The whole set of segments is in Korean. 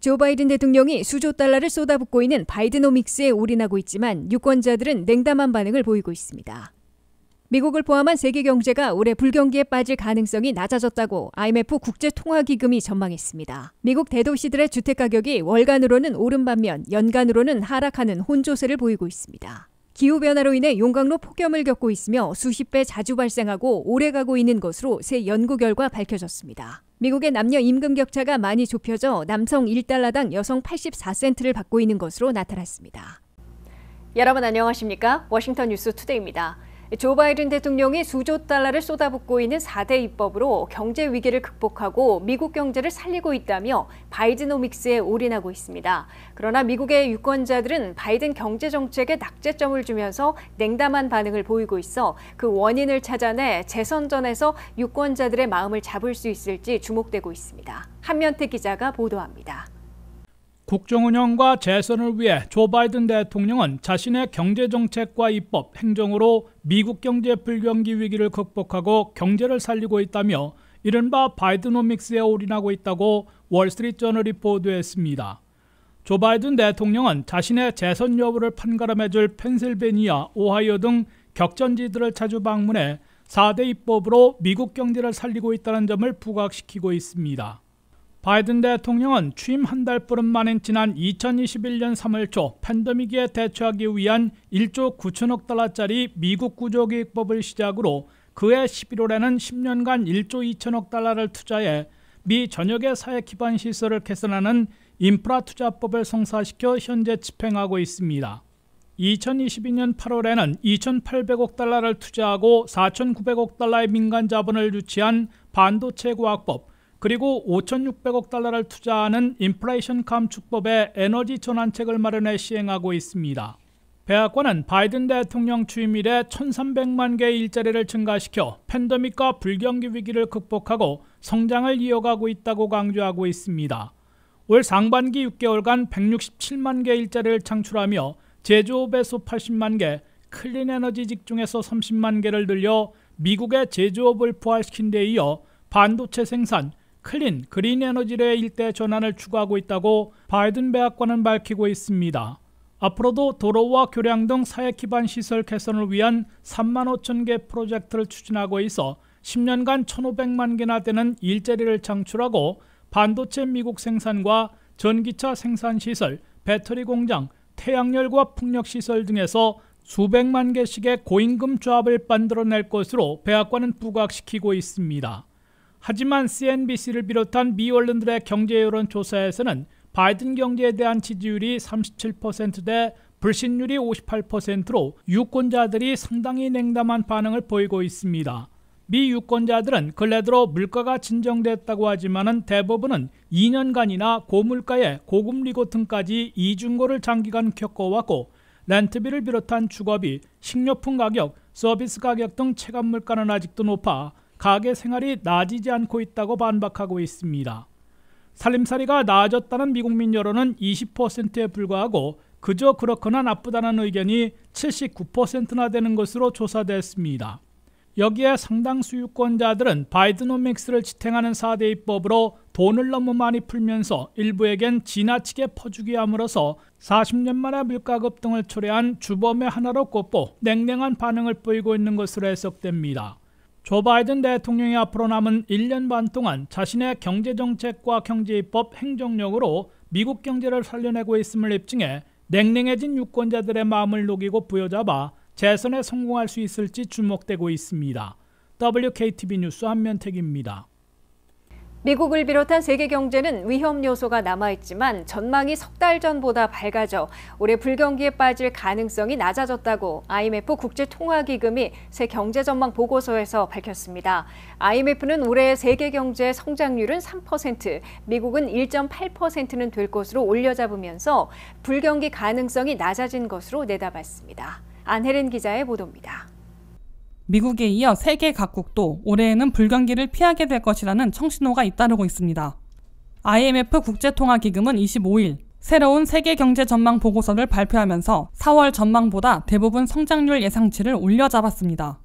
조 바이든 대통령이 수조 달러를 쏟아붓고 있는 바이드노믹스에 올인하고 있지만 유권자들은 냉담한 반응을 보이고 있습니다. 미국을 포함한 세계 경제가 올해 불경기에 빠질 가능성이 낮아졌다고 IMF 국제통화기금이 전망했습니다. 미국 대도시들의 주택가격이 월간으로는 오른 반면 연간으로는 하락하는 혼조세를 보이고 있습니다. 기후변화로 인해 용광로 폭염을 겪고 있으며 수십 배 자주 발생하고 오래가고 있는 것으로 새 연구 결과 밝혀졌습니다. 미국의 남녀 임금 격차가 많이 좁혀져 남성 1달러당 여성 84센트를 받고 있는 것으로 나타났습니다. 여러분 안녕하십니까? 워싱턴 뉴스 투데이입니다. 조 바이든 대통령이 수조 달러를 쏟아붓고 있는 4대 입법으로 경제 위기를 극복하고 미국 경제를 살리고 있다며 바이드노믹스에 올인하고 있습니다. 그러나 미국의 유권자들은 바이든 경제 정책에 낙제점을 주면서 냉담한 반응을 보이고 있어 그 원인을 찾아내 재선전에서 유권자들의 마음을 잡을 수 있을지 주목되고 있습니다. 한면태 기자가 보도합니다. 국정운영과 재선을 위해 조 바이든 대통령은 자신의 경제정책과 입법, 행정으로 미국 경제 불경기 위기를 극복하고 경제를 살리고 있다며 이른바 바이드노믹스에 올인하고 있다고 월스트리트저널이 보도했습니다. 조 바이든 대통령은 자신의 재선 여부를 판가름해줄 펜실베니아, 오하이오 등 격전지들을 자주 방문해 4대 입법으로 미국 경제를 살리고 있다는 점을 부각시키고 있습니다. 바이든 대통령은 취임 한 달뿐 만인 지난 2021년 3월 초 팬데믹에 대처하기 위한 1조 9천억 달러짜리 미국 구조개혁법을 시작으로 그해 11월에는 10년간 1조 2천억 달러를 투자해 미 전역의 사회 기반 시설을 개선하는 인프라 투자법을 성사시켜 현재 집행하고 있습니다. 2022년 8월에는 2,800억 달러를 투자하고 4,900억 달러의 민간 자본을 유치한 반도체 과학법, 그리고 5,600억 달러를 투자하는 인플레이션 감축법의 에너지 전환책을 마련해 시행하고 있습니다. 백악관은 바이든 대통령 취임 이래 1,300만 개의 일자리를 증가시켜 팬데믹과 불경기 위기를 극복하고 성장을 이어가고 있다고 강조하고 있습니다. 올 상반기 6개월간 167만 개의 일자리를 창출하며 제조업에서 80만 개, 클린 에너지 직중에서 30만 개를 늘려 미국의 제조업을 부활시킨 데 이어 반도체 생산, 클린, 그린 에너지의 일대 전환을 추구하고 있다고 바이든 백악관은 밝히고 있습니다. 앞으로도 도로와 교량 등 사회 기반 시설 개선을 위한 3만 5천 개 프로젝트를 추진하고 있어 10년간 1,500만 개나 되는 일자리를 창출하고 반도체 미국 생산과 전기차 생산 시설, 배터리 공장, 태양열과 풍력 시설 등에서 수백만 개씩의 고임금 조합을 만들어낼 것으로 백악관은 부각시키고 있습니다. 하지만 CNBC를 비롯한 미 언론들의 경제 여론조사에서는 바이든 경제에 대한 지지율이 37%대 불신율이 58%로 유권자들이 상당히 냉담한 반응을 보이고 있습니다. 미 유권자들은 근래 들어 물가가 진정됐다고 하지만 대부분은 2년간이나 고물가에 고금리 고통까지 이중고를 장기간 겪어왔고 렌트비를 비롯한 주거비, 식료품 가격, 서비스 가격 등 체감 물가는 아직도 높아 가계 생활이 나아지지 않고 있다고 반박하고 있습니다. 살림살이가 나아졌다는 미국민 여론은 20%에 불과하고 그저 그렇거나 나쁘다는 의견이 79%나 되는 것으로 조사됐습니다. 여기에 상당수 유권자들은 바이드노믹스를 지탱하는 4대 입법으로 돈을 너무 많이 풀면서 일부에겐 지나치게 퍼주기 함으로써 40년 만에 물가 급등을 초래한 주범의 하나로 꼽고 냉랭한 반응을 보이고 있는 것으로 해석됩니다. 조 바이든 대통령이 앞으로 남은 1년 반 동안 자신의 경제정책과 경제입법, 행정력으로 미국 경제를 살려내고 있음을 입증해 냉랭해진 유권자들의 마음을 녹이고 부여잡아 재선에 성공할 수 있을지 주목되고 있습니다. WKTV 뉴스 한면택입니다. 미국을 비롯한 세계 경제는 위험 요소가 남아있지만 전망이 석 달 전보다 밝아져 올해 불경기에 빠질 가능성이 낮아졌다고 IMF 국제통화기금이 새 경제전망 보고서에서 밝혔습니다. IMF는 올해 세계 경제의 성장률은 3%, 미국은 1.8%는 될 것으로 올려잡으면서 불경기 가능성이 낮아진 것으로 내다봤습니다. 안혜린 기자의 보도입니다. 미국에 이어 세계 각국도 올해에는 불경기를 피하게 될 것이라는 청신호가 잇따르고 있습니다. IMF 국제통화기금은 25일 새로운 세계 경제 전망 보고서를 발표하면서 4월 전망보다 대부분 성장률 예상치를 올려잡았습니다.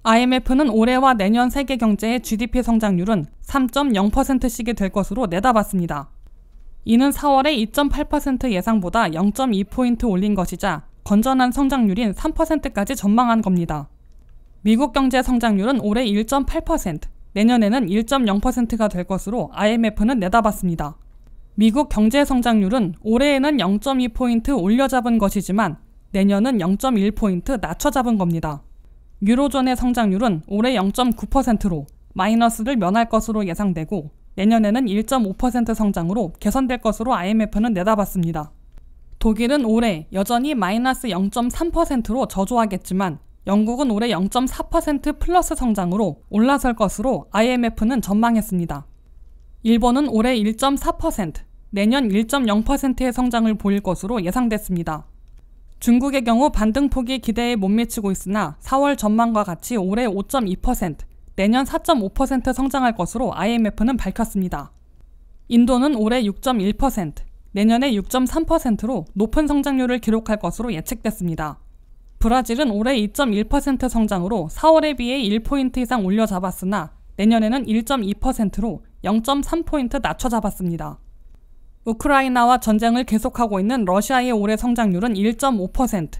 IMF는 올해와 내년 세계 경제의 GDP 성장률은 3.0%씩이 될 것으로 내다봤습니다. 이는 4월에 2.8% 예상보다 0.2포인트 올린 것이자 건전한 성장률인 3%까지 전망한 겁니다. 미국 경제 성장률은 올해 1.8%, 내년에는 1.0%가 될 것으로 IMF는 내다봤습니다. 미국 경제 성장률은 올해에는 0.2포인트 올려잡은 것이지만 내년은 0.1포인트 낮춰잡은 겁니다. 유로존의 성장률은 올해 0.9%로 마이너스를 면할 것으로 예상되고 내년에는 1.5% 성장으로 개선될 것으로 IMF는 내다봤습니다. 독일은 올해 여전히 마이너스 0.3%로 저조하겠지만 영국은 올해 0.4% 플러스 성장으로 올라설 것으로 IMF는 전망했습니다. 일본은 올해 1.4%, 내년 1.0%의 성장을 보일 것으로 예상됐습니다. 중국의 경우 반등폭이 기대에 못 미치고 있으나 4월 전망과 같이 올해 5.2%, 내년 4.5% 성장할 것으로 IMF는 밝혔습니다. 인도는 올해 6.1%, 내년에 6.3%로 높은 성장률을 기록할 것으로 예측됐습니다. 브라질은 올해 2.1% 성장으로 4월에 비해 1포인트 이상 올려잡았으나 내년에는 1.2%로 0.3포인트 낮춰잡았습니다. 우크라이나와 전쟁을 계속하고 있는 러시아의 올해 성장률은 1.5%,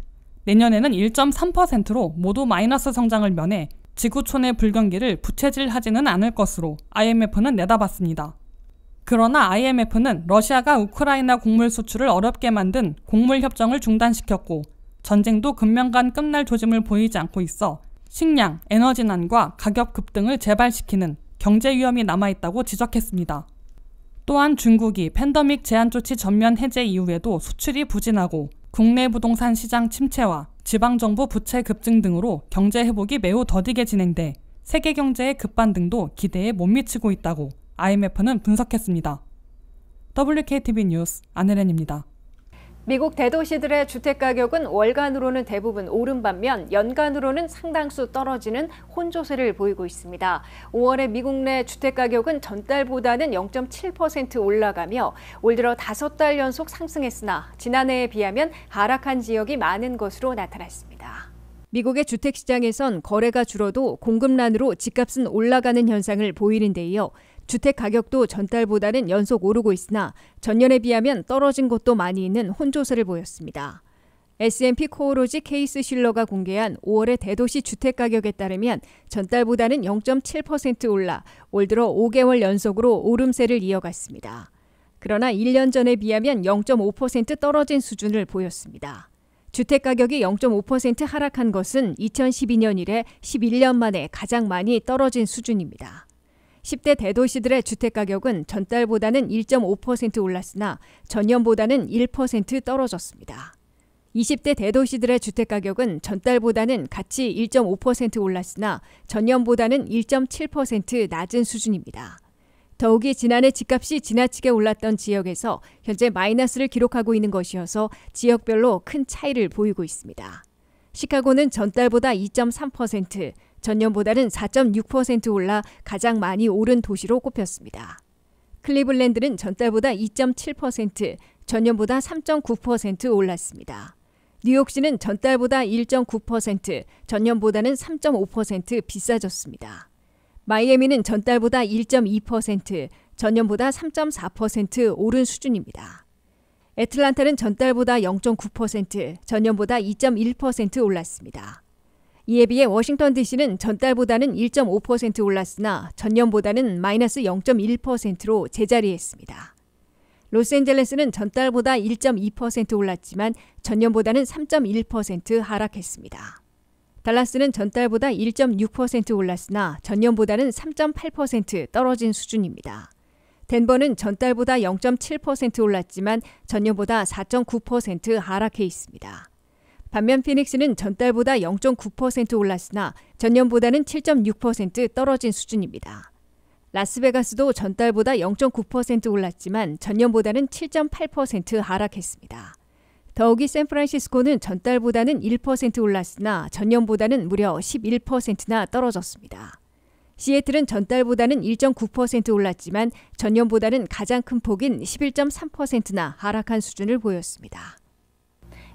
내년에는 1.3%로 모두 마이너스 성장을 면해 지구촌의 불경기를 부채질하지는 않을 것으로 IMF는 내다봤습니다. 그러나 IMF는 러시아가 우크라이나 곡물 수출을 어렵게 만든 곡물 협정을 중단시켰고 전쟁도 금년간 끝날 조짐을 보이지 않고 있어 식량, 에너지난과 가격 급등을 재발시키는 경제 위험이 남아있다고 지적했습니다. 또한 중국이 팬데믹 제한 조치 전면 해제 이후에도 수출이 부진하고 국내 부동산 시장 침체와 지방정부 부채 급증 등으로 경제 회복이 매우 더디게 진행돼 세계 경제의 급반등도 기대에 못 미치고 있다고 IMF는 분석했습니다. WKTV 뉴스 안혜련입니다. 미국 대도시들의 주택가격은 월간으로는 대부분 오른 반면 연간으로는 상당수 떨어지는 혼조세를 보이고 있습니다. 5월에 미국 내 주택가격은 전달보다는 0.7% 올라가며 올 들어 5달 연속 상승했으나 지난해에 비하면 하락한 지역이 많은 것으로 나타났습니다. 미국의 주택시장에선 거래가 줄어도 공급난으로 집값은 올라가는 현상을 보이는 데 이어 주택 가격도 전달보다는 연속 오르고 있으나 전년에 비하면 떨어진 곳도 많이 있는 혼조세를 보였습니다. S&P 코오로지 케이스 실러가 공개한 5월의 대도시 주택 가격에 따르면 전달보다는 0.7% 올라 올 들어 5개월 연속으로 오름세를 이어갔습니다. 그러나 1년 전에 비하면 0.5% 떨어진 수준을 보였습니다. 주택 가격이 0.5% 하락한 것은 2012년 이래 11년 만에 가장 많이 떨어진 수준입니다. 10대 대도시들의 주택가격은 전달보다는 1.5% 올랐으나 전년보다는 1% 떨어졌습니다. 20대 대도시들의 주택가격은 전달보다는 같이 1.5% 올랐으나 전년보다는 1.7% 낮은 수준입니다. 더욱이 지난해 집값이 지나치게 올랐던 지역에서 현재 마이너스를 기록하고 있는 것이어서 지역별로 큰 차이를 보이고 있습니다. 시카고는 전달보다 2.3%, 전년보다는 4.6% 올라 가장 많이 오른 도시로 꼽혔습니다. 클리블랜드는 전달보다 2.7%, 전년보다 3.9% 올랐습니다. 뉴욕시는 전달보다 1.9%, 전년보다는 3.5% 비싸졌습니다. 마이애미는 전달보다 1.2%, 전년보다 3.4% 오른 수준입니다. 애틀란타는 전달보다 0.9%, 전년보다 2.1% 올랐습니다. 이에 비해 워싱턴 DC는 전달보다는 1.5% 올랐으나 전년보다는 마이너스 0.1%로 제자리했습니다. 로스앤젤레스는 전달보다 1.2% 올랐지만 전년보다는 3.1% 하락했습니다. 달라스는 전달보다 1.6% 올랐으나 전년보다는 3.8% 떨어진 수준입니다. 덴버는 전달보다 0.7% 올랐지만 전년보다 4.9% 하락해 있습니다. 반면 피닉스는 전달보다 0.9% 올랐으나 전년보다는 7.6% 떨어진 수준입니다. 라스베가스도 전달보다 0.9% 올랐지만 전년보다는 7.8% 하락했습니다. 더욱이 샌프란시스코는 전달보다는 1% 올랐으나 전년보다는 무려 11%나 떨어졌습니다. 시애틀은 전달보다는 1.9% 올랐지만 전년보다는 가장 큰 폭인 11.3%나 하락한 수준을 보였습니다.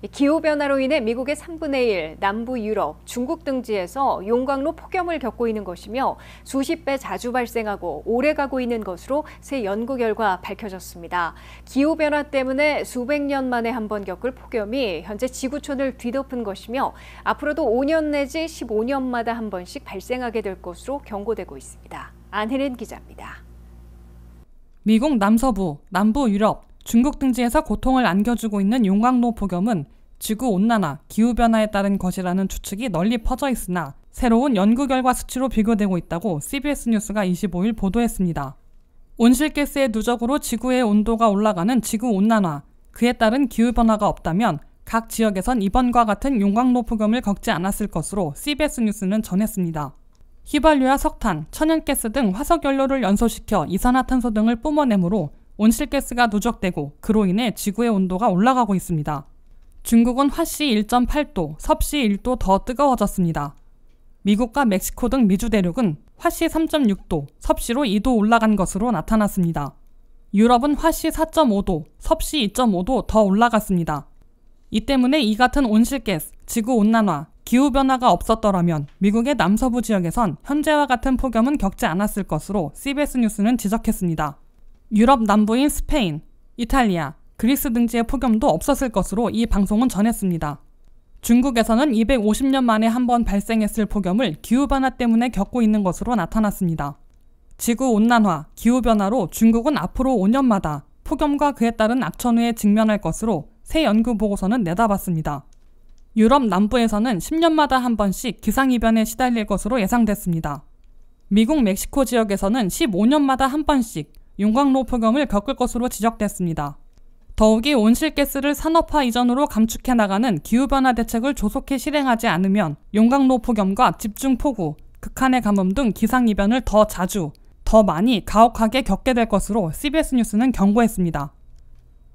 기후변화로 인해 미국의 3분의 1, 남부 유럽, 중국 등지에서 용광로 폭염을 겪고 있는 것이며 수십 배 자주 발생하고 오래가고 있는 것으로 새 연구 결과 밝혀졌습니다. 기후변화 때문에 수백 년 만에 한 번 겪을 폭염이 현재 지구촌을 뒤덮은 것이며 앞으로도 5년 내지 15년마다 한 번씩 발생하게 될 것으로 경고되고 있습니다. 안혜린 기자입니다. 미국 남서부, 남부 유럽, 중국 등지에서 고통을 안겨주고 있는 용광로 폭염은 지구온난화, 기후변화에 따른 것이라는 추측이 널리 퍼져 있으나 새로운 연구 결과 수치로 비교되고 있다고 CBS 뉴스가 25일 보도했습니다. 온실가스의 누적으로 지구의 온도가 올라가는 지구온난화, 그에 따른 기후변화가 없다면 각 지역에선 이번과 같은 용광로 폭염을 겪지 않았을 것으로 CBS 뉴스는 전했습니다. 휘발유와 석탄, 천연가스 등 화석연료를 연소시켜 이산화탄소 등을 뿜어내므로 온실가스가 누적되고 그로 인해 지구의 온도가 올라가고 있습니다. 중국은 화씨 1.8도, 섭씨 1도 더 뜨거워졌습니다. 미국과 멕시코 등 미주 대륙은 화씨 3.6도, 섭씨로 2도 올라간 것으로 나타났습니다. 유럽은 화씨 4.5도, 섭씨 2.5도 더 올라갔습니다. 이 때문에 이 같은 온실가스, 지구온난화, 기후변화가 없었더라면 미국의 남서부 지역에선 현재와 같은 폭염은 겪지 않았을 것으로 CBS 뉴스는 지적했습니다. 유럽 남부인 스페인, 이탈리아, 그리스 등지의 폭염도 없었을 것으로 이 방송은 전했습니다. 중국에서는 250년 만에 한 번 발생했을 폭염을 기후변화 때문에 겪고 있는 것으로 나타났습니다. 지구온난화, 기후변화로 중국은 앞으로 5년마다 폭염과 그에 따른 악천후에 직면할 것으로 새 연구 보고서는 내다봤습니다. 유럽 남부에서는 10년마다 한 번씩 기상이변에 시달릴 것으로 예상됐습니다. 미국 멕시코 지역에서는 15년마다 한 번씩 용광로 폭염을 겪을 것으로 지적됐습니다. 더욱이 온실가스를 산업화 이전으로 감축해 나가는 기후변화 대책을 조속히 실행하지 않으면 용광로 폭염과 집중폭우, 극한의 가뭄 등 기상이변을 더 자주, 더 많이 가혹하게 겪게 될 것으로 CBS 뉴스는 경고했습니다.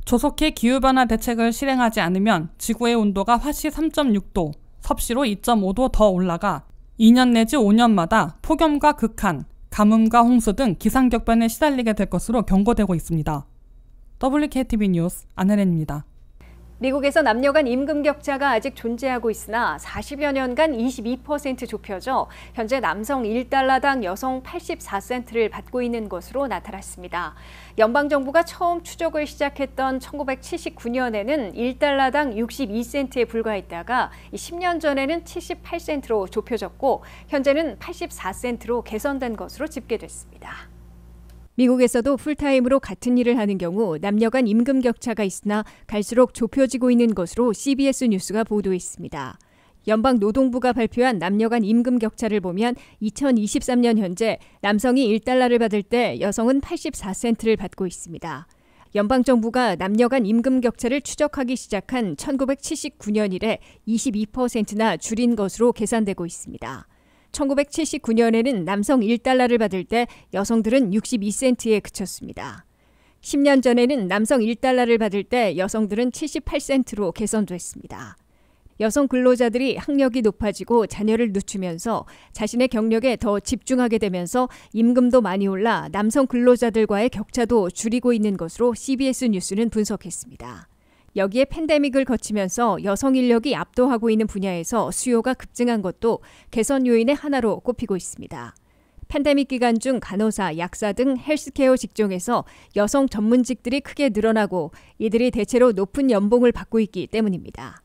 조속히 기후변화 대책을 실행하지 않으면 지구의 온도가 화씨 3.6도, 섭씨로 2.5도 더 올라가 2년 내지 5년마다 폭염과 극한, 가뭄과 홍수 등 기상격변에 시달리게 될 것으로 경고되고 있습니다. WKTV 뉴스 안혜린입니다. 미국에서 남녀 간 임금 격차가 아직 존재하고 있으나 40여 년간 22% 좁혀져 현재 남성 1달러당 여성 84센트를 받고 있는 것으로 나타났습니다. 연방정부가 처음 추적을 시작했던 1979년에는 1달러당 62센트에 불과했다가 10년 전에는 78센트로 좁혀졌고 현재는 84센트로 개선된 것으로 집계됐습니다. 미국에서도 풀타임으로 같은 일을 하는 경우 남녀 간 임금 격차가 있으나 갈수록 좁혀지고 있는 것으로 CBS 뉴스가 보도했습니다. 연방노동부가 발표한 남녀 간 임금 격차를 보면 2023년 현재 남성이 1달러를 받을 때 여성은 84센트를 받고 있습니다. 연방정부가 남녀 간 임금 격차를 추적하기 시작한 1979년 이래 22%나 줄인 것으로 계산되고 있습니다. 1979년에는 남성 1달러를 받을 때 여성들은 62센트에 그쳤습니다. 10년 전에는 남성 1달러를 받을 때 여성들은 78센트로 개선됐습니다. 여성 근로자들이 학력이 높아지고 자녀를 늦추면서 자신의 경력에 더 집중하게 되면서 임금도 많이 올라 남성 근로자들과의 격차도 줄이고 있는 것으로 CBS 뉴스는 분석했습니다. 여기에 팬데믹을 거치면서 여성 인력이 압도하고 있는 분야에서 수요가 급증한 것도 개선 요인의 하나로 꼽히고 있습니다. 팬데믹 기간 중 간호사, 약사 등 헬스케어 직종에서 여성 전문직들이 크게 늘어나고 이들이 대체로 높은 연봉을 받고 있기 때문입니다.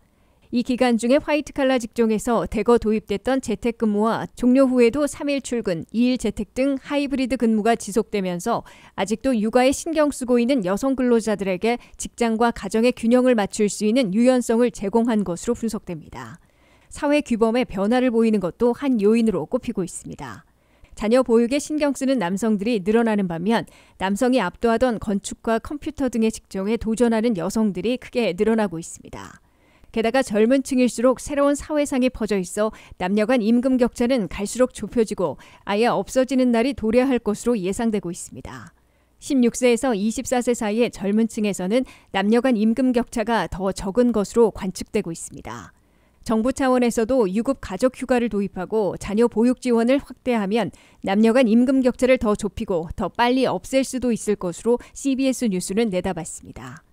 이 기간 중에 화이트칼라 직종에서 대거 도입됐던 재택근무와 종료 후에도 3일 출근, 2일 재택 등 하이브리드 근무가 지속되면서 아직도 육아에 신경 쓰고 있는 여성 근로자들에게 직장과 가정의 균형을 맞출 수 있는 유연성을 제공한 것으로 분석됩니다. 사회 규범의 변화를 보이는 것도 한 요인으로 꼽히고 있습니다. 자녀 보육에 신경 쓰는 남성들이 늘어나는 반면 남성이 압도하던 건축과 컴퓨터 등의 직종에 도전하는 여성들이 크게 늘어나고 있습니다. 게다가 젊은 층일수록 새로운 사회상이 퍼져 있어 남녀 간 임금 격차는 갈수록 좁혀지고 아예 없어지는 날이 도래할 것으로 예상되고 있습니다. 16세에서 24세 사이의 젊은 층에서는 남녀 간 임금 격차가 더 적은 것으로 관측되고 있습니다. 정부 차원에서도 유급 가족 휴가를 도입하고 자녀 보육 지원을 확대하면 남녀 간 임금 격차를 더 좁히고 더 빨리 없앨 수도 있을 것으로 CBS 뉴스는 내다봤습니다.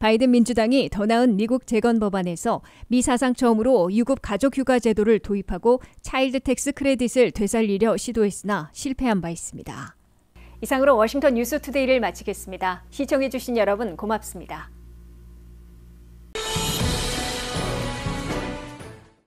바이든 민주당이 더 나은 미국 재건 법안에서 미 사상 처음으로 유급 가족휴가 제도를 도입하고 차일드 텍스 크레딧을 되살리려 시도했으나 실패한 바 있습니다. 이상으로 워싱턴 뉴스투데이를 마치겠습니다. 시청해주신 여러분 고맙습니다.